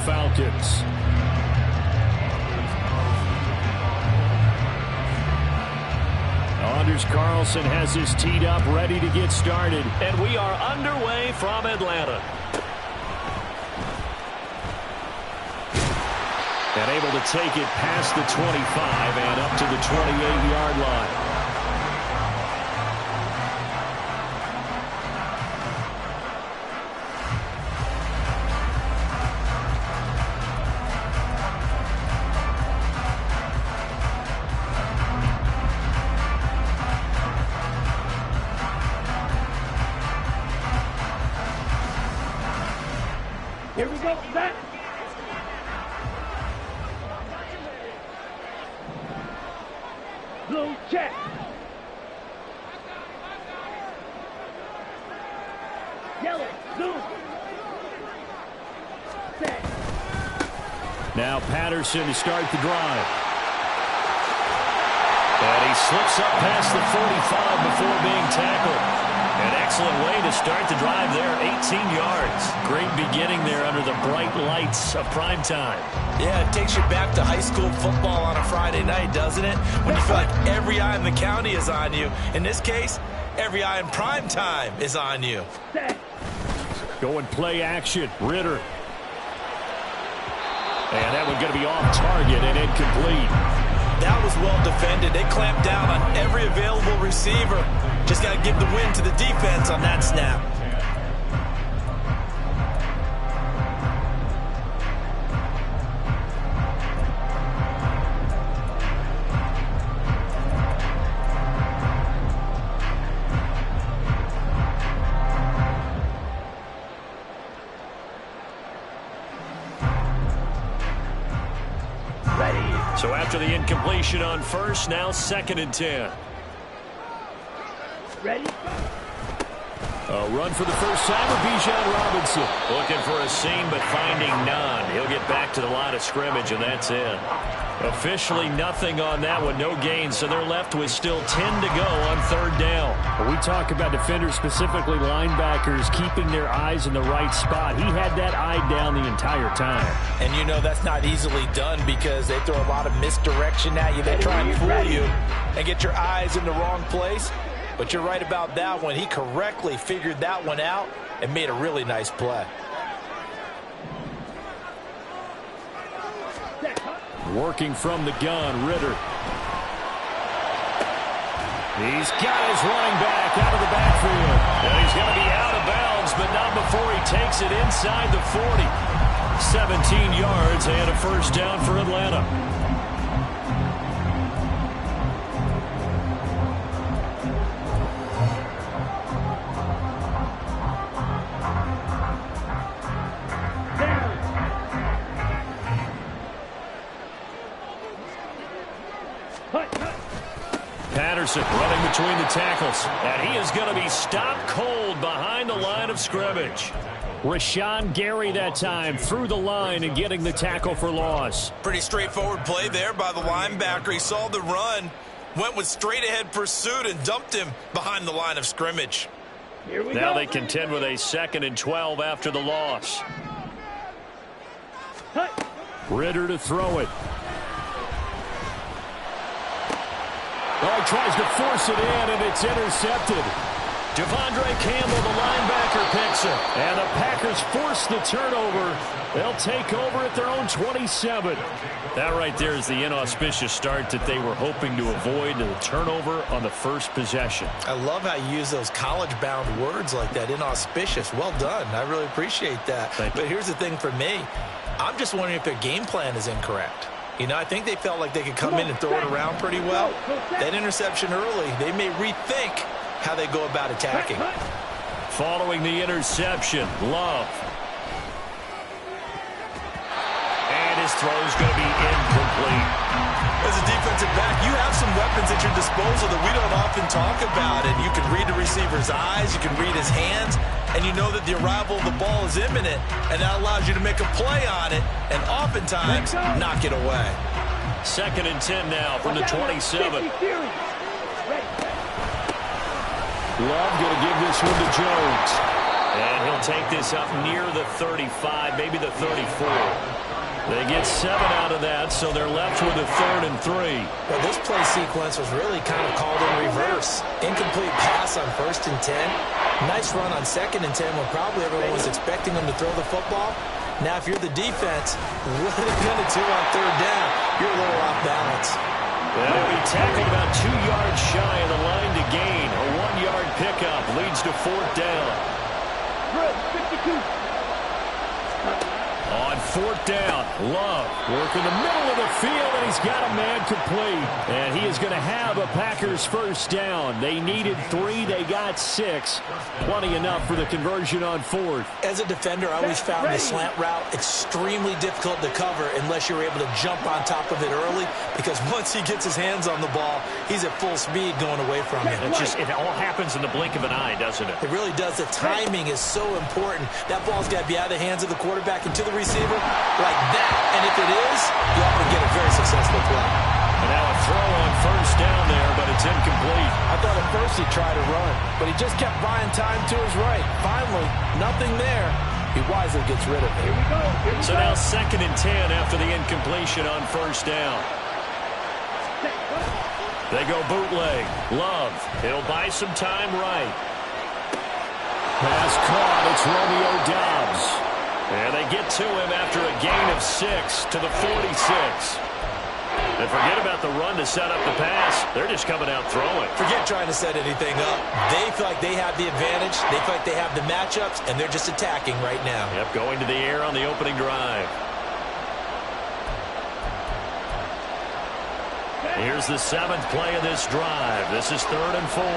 Falcons. Anders Carlson has his teed up, ready to get started. And we are underway from Atlanta. And able to take it past the 25 and up to the 28-yard line. Here we go, set. Blue check. Yellow, blue. Set. Now Patterson to start the drive. And he slips up past the 45 before being tackled. An excellent way to start the drive there, 18 yards. Great beginning there under the bright lights of prime time. Yeah, it takes you back to high school football on a Friday night, doesn't it? When you feel like every eye in the county is on you. In this case, every eye in prime time is on you. Going play action, Ritter. And that one going to be off target and incomplete. That was well defended. They clamped down on every available receiver. Just got to give the win to the defense on that snap. So after the incompletion on first, now 2nd and 10. Ready? A run for the first time with Bijan Robinson. Looking for a seam, but finding none. He'll get back to the line of scrimmage, and that's it. Officially nothing on that one, no gain, so they're left with still 10 to go on 3rd down. When we talk about defenders, specifically linebackers, keeping their eyes in the right spot. He had that eye down the entire time. And you know that's not easily done because they throw a lot of misdirection at you. They try and fool you and get your eyes in the wrong place. But you're right about that one. He correctly figured that one out and made a really nice play. Working from the gun, Ritter. He's got his running back out of the backfield. And he's going to be out of bounds, but not before he takes it inside the 40. 17 yards and a first down for Atlanta. Patterson running between the tackles. And he is going to be stopped cold behind the line of scrimmage. Rashawn Gary that time through the line and getting the tackle for loss. Pretty straightforward play there by the linebacker. He saw the run, went with straight-ahead pursuit, and dumped him behind the line of scrimmage. Now they contend with a 2nd and 12 after the loss. Ritter to throw it. Oh, he tries to force it in, and it's intercepted. Devondre Campbell, the linebacker, picks it. And the Packers force the turnover. They'll take over at their own 27. That right there is the inauspicious start that they were hoping to avoid, the turnover on the first possession. I love how you use those college-bound words like that, inauspicious. Well done. I really appreciate that. But here's the thing for me. I'm just wondering if their game plan is incorrect. You know, I think they felt like they could come in and throw it around pretty well. That interception early, they may rethink how they go about attacking. Following the interception, Love. And his throw is going to be incomplete. As a defensive back, you have some weapons at your disposal that we don't often talk about. And you can read the receiver's eyes, you can read his hands, and you know that the arrival of the ball is imminent, and that allows you to make a play on it and oftentimes knock it away. 2nd and 10 now from the 27. Love going to give this one to Jones. And he'll take this up near the 35, maybe the 34. They get 7 out of that, so they're left with a 3rd and 3. Well, this play sequence was really kind of called in reverse. Incomplete pass on 1st and 10. Nice run on 2nd and 10 when probably everyone was expecting them to throw the football. Now, if you're the defense, what are they going to do on 3rd down? You're a little off balance. Well, he tackled about 2 yards shy of the line to gain. A 1-yard pickup leads to 4th down. 52. On 4th down, Love working the middle of the field, and he's got a man complete. And he is going to have a Packers 1st down. They needed 3, they got 6. Plenty enough for the conversion on 4th. As a defender, I always found the slant route extremely difficult to cover unless you're able to jump on top of it early, because once he gets his hands on the ball, he's at full speed going away from it. It all happens in the blink of an eye, doesn't it? It really does. The timing is so important. That ball's got to be out of the hands of the quarterback and to the receiver like that. And if it is, you often get a very successful play. And now a throw on 1st down there, but it's incomplete. I thought at first he tried to run, but he just kept buying time to his right. Finally, nothing there. He wisely gets rid of it. Here we go. So now 2nd and 10 after the incompletion on 1st down. They go bootleg. Love. He'll buy some time right. Pass caught. It's Romeo Doubs. And they get to him after a gain of 6 to the 46. And forget about the run to set up the pass. They're just coming out throwing. Forget trying to set anything up. They feel like they have the advantage. They feel like they have the matchups, and they're just attacking right now. Yep, going to the air on the opening drive. Here's the 7th play of this drive. This is 3rd and 4.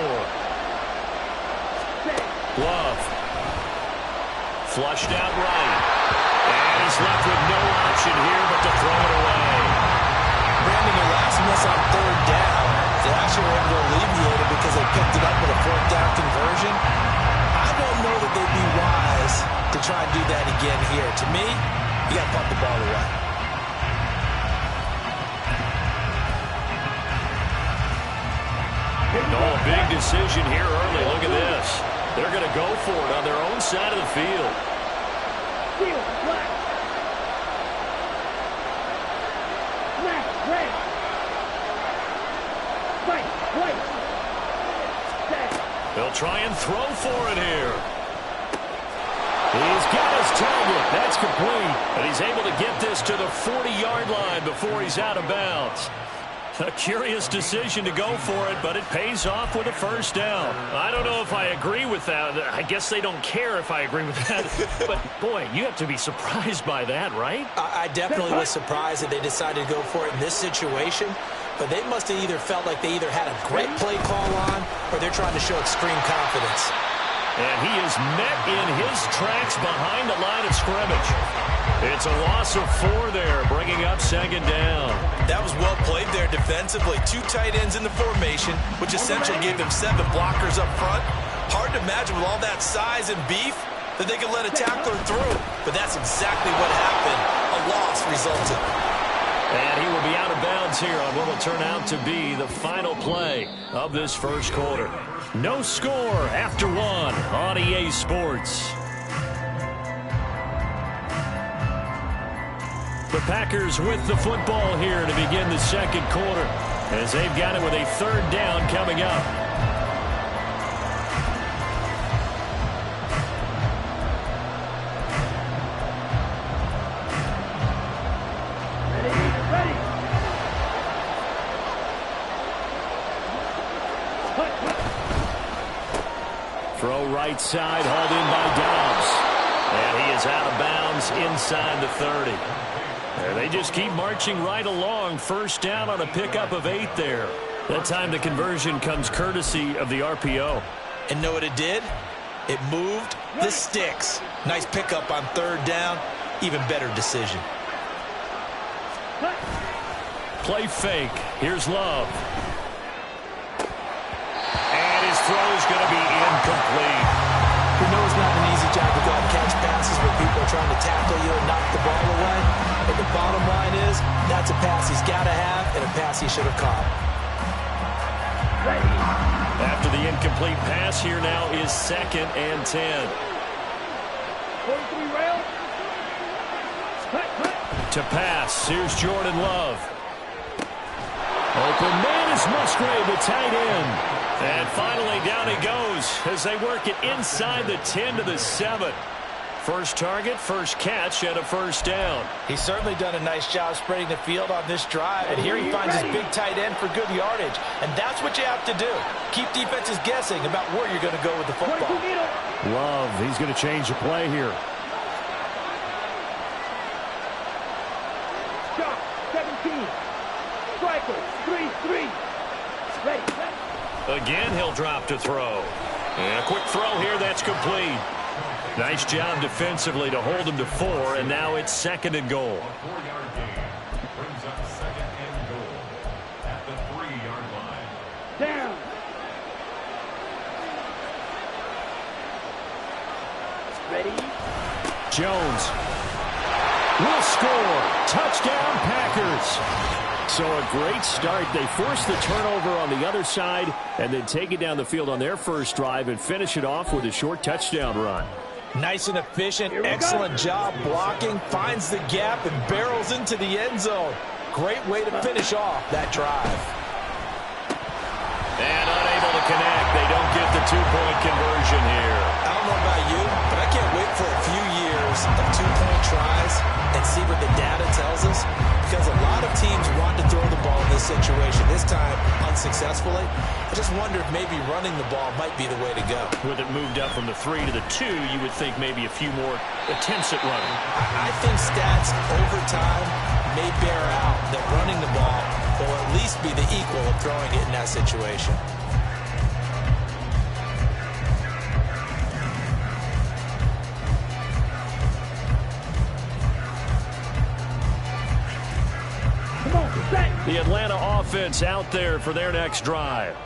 Love. Flushed out right. And he's left with no option here but to throw it away. Brandon, your last miss on 3rd down, they actually were able to alleviate it because they picked it up with a 4th down conversion. I don't know that they'd be wise to try and do that again here. To me, you got to pump the ball away. A big decision here early. Look at this. They're going to go for it on their own side of the field. Field, black. Black, red. White, white. They'll try and throw for it here. He's got his target. That's complete. And he's able to get this to the 40-yard line before he's out of bounds. A curious decision to go for it, but it pays off with a 1st down. I don't know if I agree with that. I guess they don't care if I agree with that. But, boy, you have to be surprised by that, right? I definitely was surprised that they decided to go for it in this situation. But they must have either felt like they either had a great play call on or they're trying to show extreme confidence. And he is met in his tracks behind the line of scrimmage. It's a loss of 4 there, bringing up 2nd down. That was well played there defensively. 2 tight ends in the formation, which essentially gave them 7 blockers up front. Hard to imagine with all that size and beef that they could let a tackler through. But that's exactly what happened. A loss resulted. And he will be out of bounds here on what will turn out to be the final play of this 1st quarter. No score after 1 on EA Sports. The Packers with the football here to begin the 2nd quarter as they've got it with a 3rd down coming up. Ready. Throw right side, hauled in by Doubs. And he is out of bounds inside the 30. And they just keep marching right along. 1st down on a pickup of 8 there. That time the conversion comes courtesy of the RPO. And know what it did? It moved the sticks. Nice pickup on 3rd down. Even better decision. Play fake. Here's Love. And his throw is going to be incomplete. We know it's not an easy job to go out and catch passes where people are trying to tackle you and knock the ball away. But the bottom line is, that's a pass he's got to have and a pass he should have caught. After the incomplete pass, here now is 2nd and 10. 43 rail. To pass, here's Jordan Love. Open man is Musgrave, the tight end. And finally down he goes as they work it inside the 10 to the 7. First target, first catch, and a first down. He's certainly done a nice job spreading the field on this drive, and here he finds his big tight end for good yardage. And that's what you have to do. Keep defenses guessing about where you're going to go with the football. Love, he's going to change the play here. Shot, 17. Striker, 3-3. Ready, set. Again, he'll drop to throw. And a quick throw here, that's complete. Nice job defensively to hold him to 4, and now it's 2nd and goal. A 4-yard gain brings up 2nd and goal at the 3-yard line. Down. Ready. Jones will score. Touchdown, Packers. So a great start. They force the turnover on the other side and then take it down the field on their first drive and finish it off with a short touchdown run. Nice and efficient, excellent job blocking, finds the gap and barrels into the end zone. Great way to finish off that drive. And unable to connect. They don't get the 2-point conversion here. I don't know about you, but I can't wait for a few years of 2-point tries and see what the data tells us, because a lot of teams want to throw the ball in this situation, this time unsuccessfully. I just wonder if maybe running the ball might be the way to go. With it moved up from the 3 to the 2, you would think maybe a few more attempts at running. I think stats over time may bear out that running the ball will at least be the equal of throwing it in that situation. The Atlanta offense out there for their next drive.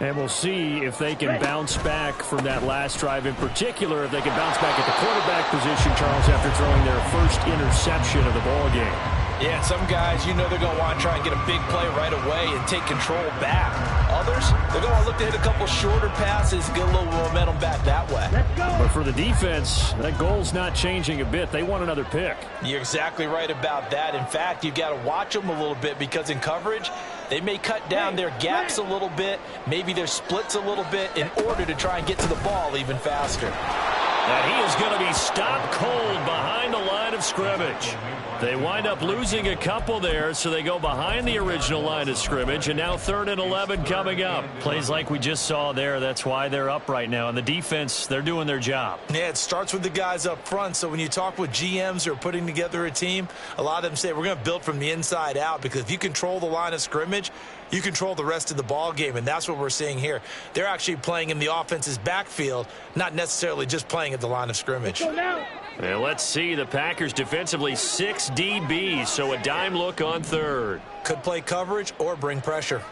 And we'll see if they can bounce back from that last drive. In particular, if they can bounce back at the quarterback position, Charles, after throwing their first interception of the ball game. Yeah, some guys, you know they're going to want to try and get a big play right away and take control back. Others, they're going to look to hit a couple shorter passes, get a little momentum back that way. But for the defense, that goal's not changing a bit. They want another pick. You're exactly right about that. In fact, you've got to watch them a little bit, because in coverage, they may cut down their gaps a little bit, maybe their splits a little bit, in order to try and get to the ball even faster. And he is going to be stopped cold behind the line of scrimmage. They wind up losing a couple there, so they go behind the original line of scrimmage, and now 3rd and 11 coming up. Plays like we just saw there. That's why they're up right now. And the defense, they're doing their job. Yeah, it starts with the guys up front. So when you talk with GMs who are putting together a team, a lot of them say we're going to build from the inside out, because if you control the line of scrimmage, you control the rest of the ball game, and that's what we're seeing here. They're actually playing in the offense's backfield, not necessarily just playing at the line of scrimmage. And let's see, the Packers defensively 6 DBs, so a dime look on 3rd. Could play coverage or bring pressure.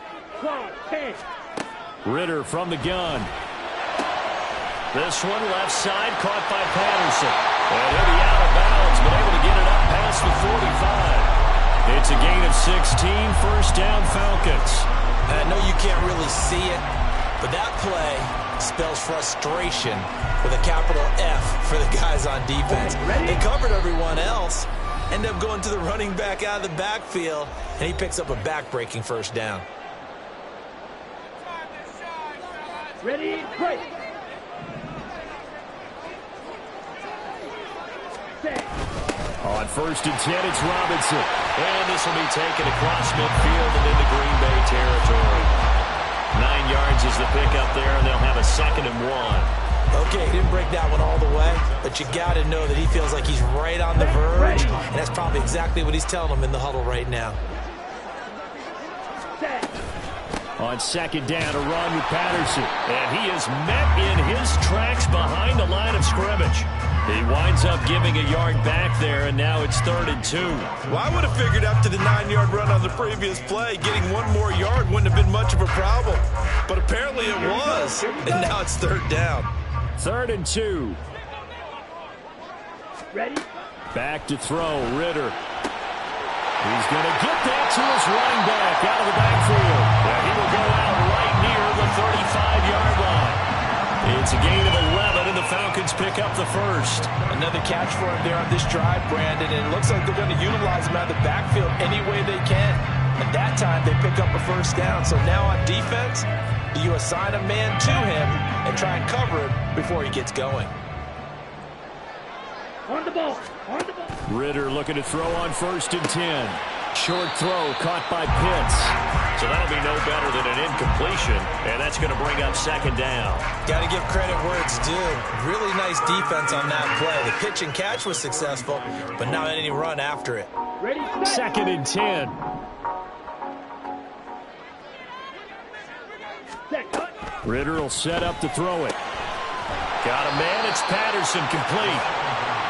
Ritter from the gun. This one left side, caught by Patterson. And he'll be out of bounds, but able to get it up past the 45. It's a gain of 16, first down Falcons. And I know you can't really see it, but that play spells frustration with a capital F for the guys on defense. They covered everyone else, end up going to the running back out of the backfield, and he picks up a back-breaking first down. Ready, break. On 1st and 10, it's Robinson. And this will be taken across midfield and into Green Bay territory. 9 yards is the pickup there, and they'll have a 2nd and 1. Okay, he didn't break that one all the way, but you got to know that he feels like he's right on the verge, and that's probably exactly what he's telling them in the huddle right now. On 2nd down, a run with Patterson. And he is met in his tracks behind the line of scrimmage. He winds up giving a yard back there, and now it's 3rd and 2. Well, I would have figured after the 9-yard run on the previous play, getting 1 more yard wouldn't have been much of a problem. But apparently it was, and now it's 3rd down. 3rd and 2. Ready? Back to throw, Ritter. He's going to get that to his running back out of the backfield. And he will go out right near the 35-yard line. It's a gain of 11, and the Falcons pick up the first. Another catch for him there on this drive, Brandon, and it looks like they're going to utilize him out of the backfield any way they can. And that time, they pick up a first down. So now on defense, do you assign a man to him and try and cover him before he gets going? On the ball. On the ball. Ritter looking to throw on 1st and 10. Short throw caught by Pitts. So that'll be no better than an incompletion, and that's going to bring up 2nd down. Got to give credit where it's due. Really nice defense on that play. The pitch and catch was successful, but not any run after it. Ready, 2nd and 10. set, cut. Ritter will set up to throw it. Got a man. It's Patterson, complete.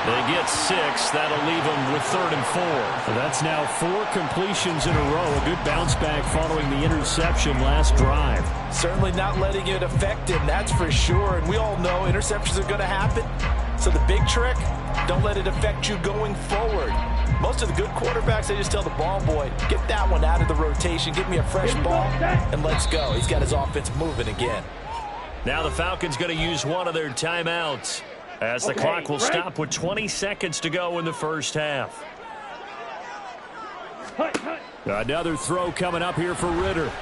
They get 6. That'll leave them with 3rd and 4. So that's now 4 completions in a row. A good bounce back following the interception last drive. Certainly not letting it affect him, that's for sure. And we all know interceptions are going to happen. So the big trick, don't let it affect you going forward. Most of the good quarterbacks, they just tell the ball boy, get that one out of the rotation, give me a fresh ball, and let's go. He's got his offense moving again. Now the Falcons going to use one of their timeouts, as the clock will stop with 20 seconds to go in the first half. Another throw coming up here for Ritter.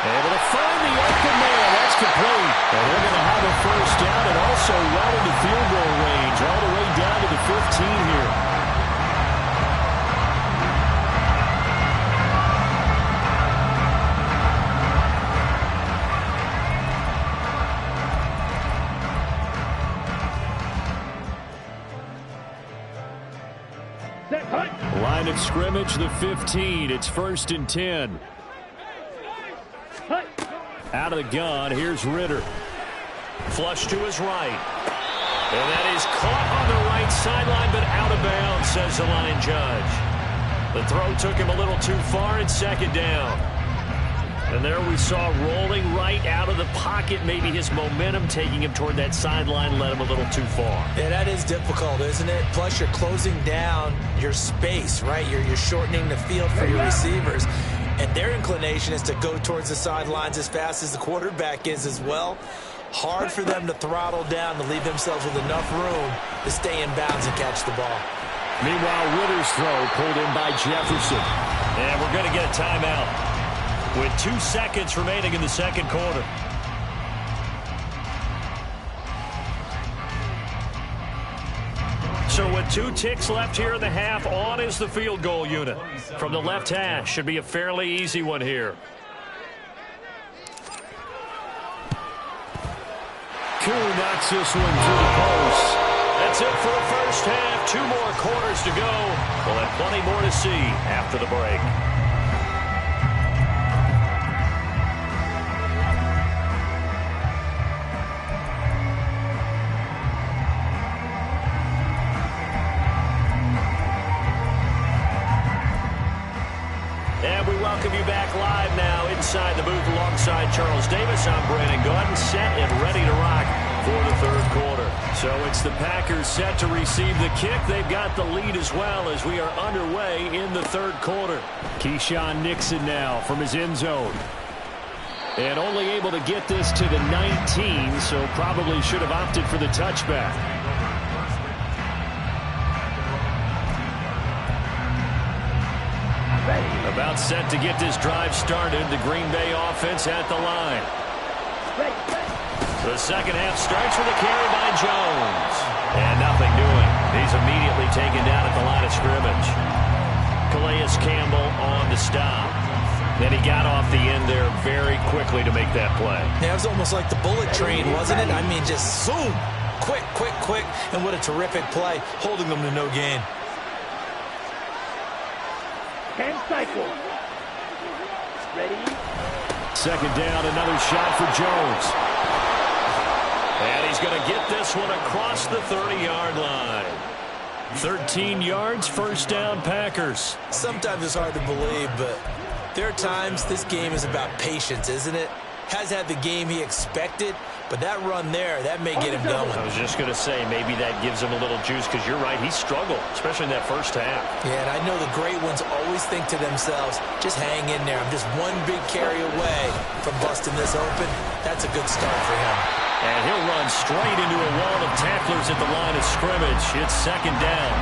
Able to find the open man. That's complete. And they're going to have a first down and also well into field goal range, all the way down to the 15 here. Line of scrimmage, the 15. It's 1st and 10. Out of the gun, here's Ritter. Flush to his right. And that is caught on the right sideline, but out of bounds, says the line judge. The throw took him a little too far, and 2nd down. And there we saw rolling right out of the pocket. Maybe his momentum taking him toward that sideline led him a little too far. Yeah, that is difficult, isn't it? Plus, you're closing down your space, right? You're shortening the field for your receivers. And their inclination is to go towards the sidelines as fast as the quarterback is as well. Hard for them to throttle down to leave themselves with enough room to stay in bounds and catch the ball. Meanwhile, Ritter's throw pulled in by Jefferson. And we're going to get a timeout with 2 seconds remaining in the 2nd quarter. So with 2 ticks left here in the half, on is the field goal unit. From the left hash, should be a fairly easy one here. Koo knocks this one through the post. That's it for the first half. 2 more quarters to go. We'll have plenty more to see after the break. And we welcome you back live now inside the booth alongside Charles Davis. I'm Brandon Gaudin, set and ready to rock for the 3rd quarter. So it's the Packers set to receive the kick. They've got the lead as well as we are underway in the 3rd quarter. Keyshawn Nixon now from his end zone. And only able to get this to the 19, so probably should have opted for the touchback. About set to get this drive started. The Green Bay offense at the line. The 2nd half starts with a carry by Jones. And nothing doing. He's immediately taken down at the line of scrimmage. Calais Campbell on the stop. Then he got off the end there very quickly to make that play. Yeah, it was almost like the bullet train, wasn't it? I mean, just zoom. Quick, quick, quick. And what a terrific play, holding them to no gain. 10 cycles. Ready? 2nd down, another shot for Jones. And he's going to get this one across the 30-yard line. 13 yards, 1st down, Packers. Sometimes it's hard to believe, but there are times this game is about patience, isn't it? Has had the game he expected, But that run there, that may get him going. I was just going to say, maybe that gives him a little juice, because you're right, he struggled, especially in that first half. Yeah, and I know the great ones always think to themselves, just hang in there. I'm just one big carry away from busting this open. That's a good start for him. And he'll run straight into a wall of tacklers at the line of scrimmage. It's second down.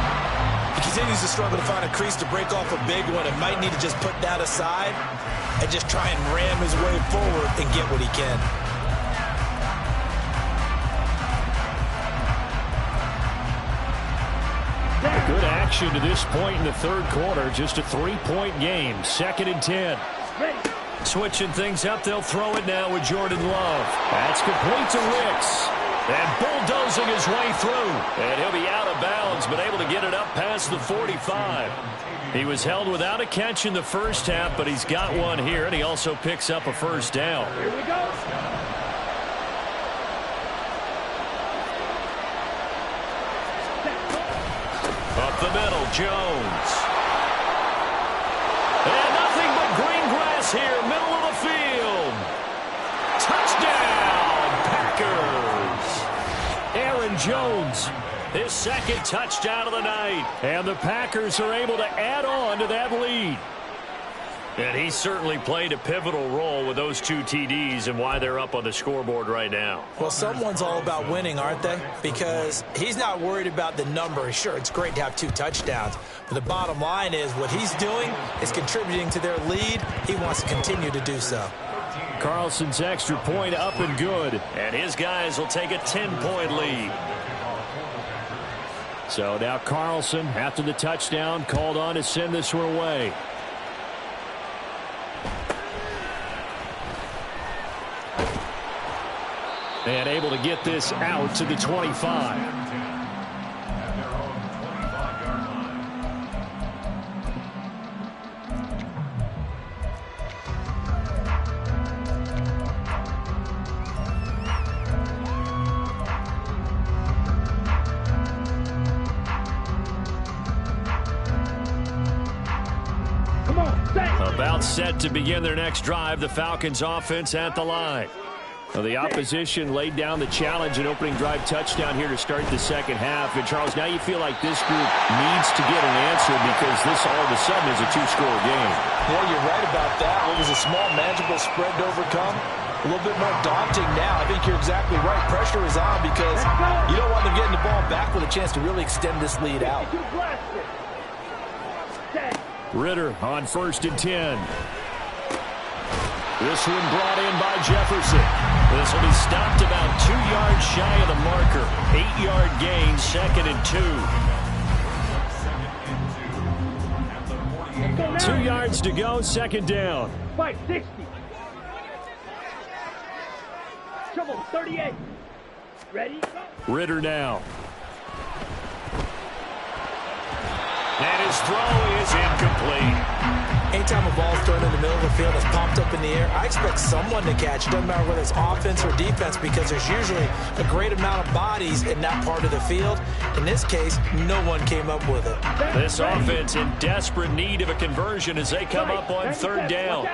He continues to struggle to find a crease to break off a big one and might need to just put that aside and just try and ram his way forward and get what he can. Good action to this point in the third quarter. Just a 3-point game. 2nd and 10. Switching things up, they'll throw it now with Jordan Love. That's complete to Wicks. And bulldozing his way through. And he'll be out of bounds, but able to get it up past the 45. He was held without a catch in the first half, but he's got one here, and he also picks up a first down. Here we go. Up the middle, Jones. And nothing but green grass here, middle of the field. Touchdown, Packers. Aaron Jones, his second touchdown of the night. And the Packers are able to add on to that lead. And he certainly played a pivotal role with those 2 TDs and why they're up on the scoreboard right now. Well, someone's all about winning, aren't they? Because he's not worried about the number. Sure, it's great to have 2 touchdowns. But the bottom line is what he's doing is contributing to their lead. He wants to continue to do so. Carlson's extra point up and good. And his guys will take a 10-point lead. So now Carlson, after the touchdown, called on to send this one away. And able to get this out to the 25. About set to begin their next drive, the Falcons offense at the line. Well, the opposition laid down the challenge and opening drive touchdown here to start the second half. And, Charles, now you feel like this group needs to get an answer because this all of a sudden is a 2-score game. Yeah, you're right about that. What was a small, manageable spread to overcome? A little bit more daunting now. I think you're exactly right. Pressure is on because you don't want them getting the ball back with a chance to really extend this lead out. Ritter on 1st and 10. This one brought in by Jefferson. This will be stopped about 2 yards shy of the marker. 8-yard gain, 2nd and 2. 2 yards to go, 2nd down. 560. Trouble, 38. Ready? Ritter now. And his throw is incomplete. Anytime a ball's thrown in the middle of the field that's popped up in the air, I expect someone to catch. It doesn't matter whether it's offense or defense because there's usually a great amount of bodies in that part of the field. In this case, no one came up with it. This offense in desperate need of a conversion as they come up on 3rd down.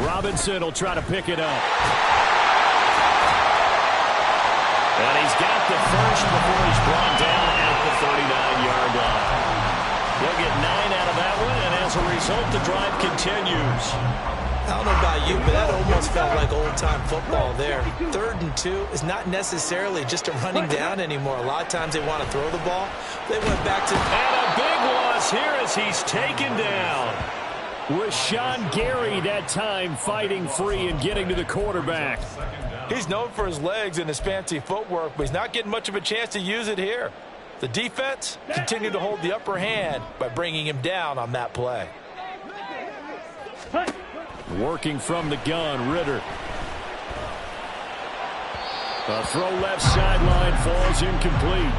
Robinson will try to pick it up. And he's got the first before he's brought down at the 39-yard line. He'll get 9 out of that one, and as a result, the drive continues. I don't know about you, but that almost felt like old-time football there. 3rd and 2 is not necessarily just a running down anymore. A lot of times they want to throw the ball. They went back to... And a big loss here as he's taken down. With Sean Gary that time fighting free and getting to the quarterback. He's known for his legs and his fancy footwork, but he's not getting much of a chance to use it here. The defense continued to hold the upper hand by bringing him down on that play. Working from the gun, Ritter. A throw left sideline falls incomplete.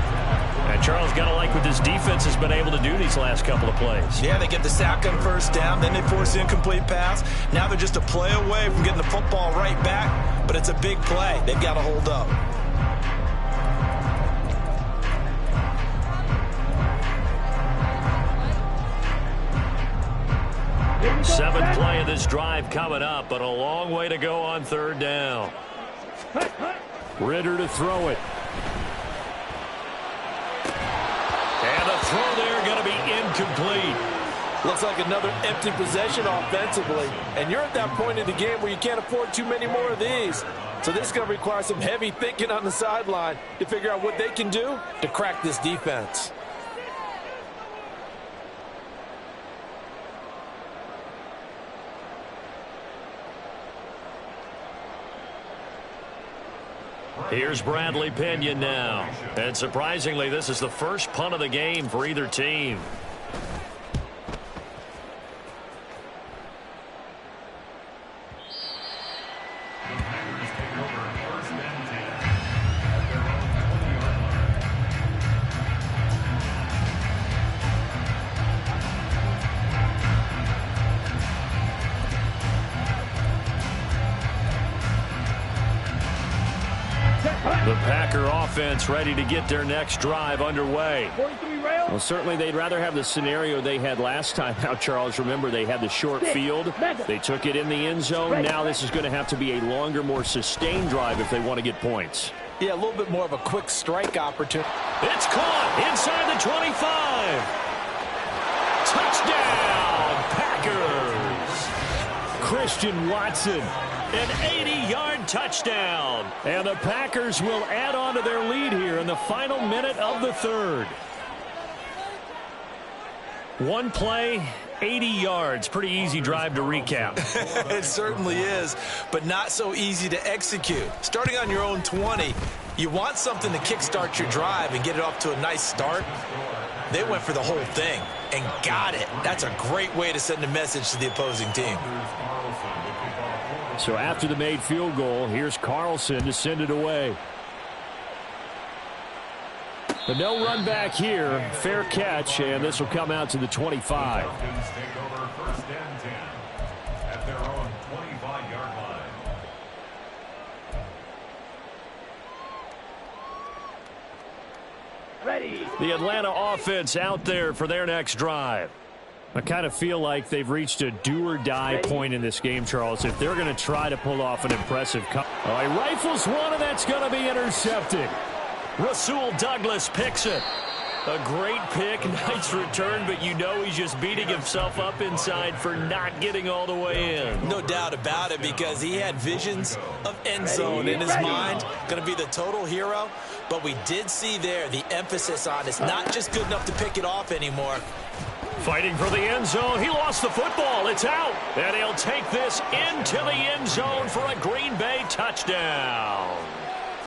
And Charles, got to like what this defense has been able to do these last couple of plays. Yeah, they get the sack on 1st down, then they force the incomplete pass. Now they're just a play away from getting the football right back, but it's a big play. They've got to hold up. Seventh play of this drive coming up, but a long way to go on third down. Ritter to throw it. And the throw there going to be incomplete. Looks like another empty possession offensively. And you're at that point in the game where you can't afford too many more of these. So this is going to require some heavy thinking on the sideline to figure out what they can do to crack this defense. Here's Bradley Pinion now. And surprisingly, this is the first punt of the game for either team. The Packer offense ready to get their next drive underway. Well, certainly they'd rather have the scenario they had last time out, Charles. Remember, they had the short field. They took it in the end zone. Now this is going to have to be a longer, more sustained drive if they want to get points. Yeah, a little bit more of a quick strike opportunity. It's caught inside the 25. Touchdown, Packers. Christian Watson. An 80-yard touchdown. And the Packers will add on to their lead here in the final minute of the third. One play, 80 yards. Pretty easy drive to recap. It certainly is, but not so easy to execute. Starting on your own 20, you want something to kickstart your drive and get it off to a nice start. They went for the whole thing and got it. That's a great way to send a message to the opposing team. So after the made field goal, here's Carlson to send it away. But no run back here. Fair catch, and this will come out to the 25. Falcons take over first and 10 at their own 25-yard line. Ready. The Atlanta offense out there for their next drive. I kind of feel like they've reached a do-or-die point in this game, Charles, if they're going to try to pull off an impressive cut. Oh, he rifles one, and that's going to be intercepted. Rasul Douglas picks it. A great pick, nice return, but you know he's just beating himself up inside for not getting all the way in. No doubt about it, because he had visions of end zone in his mind. Going to be the total hero. But we did see there the emphasis on it's not just good enough to pick it off anymore. Fighting for the end zone. He lost the football. It's out. And he'll take this into the end zone for a Green Bay touchdown.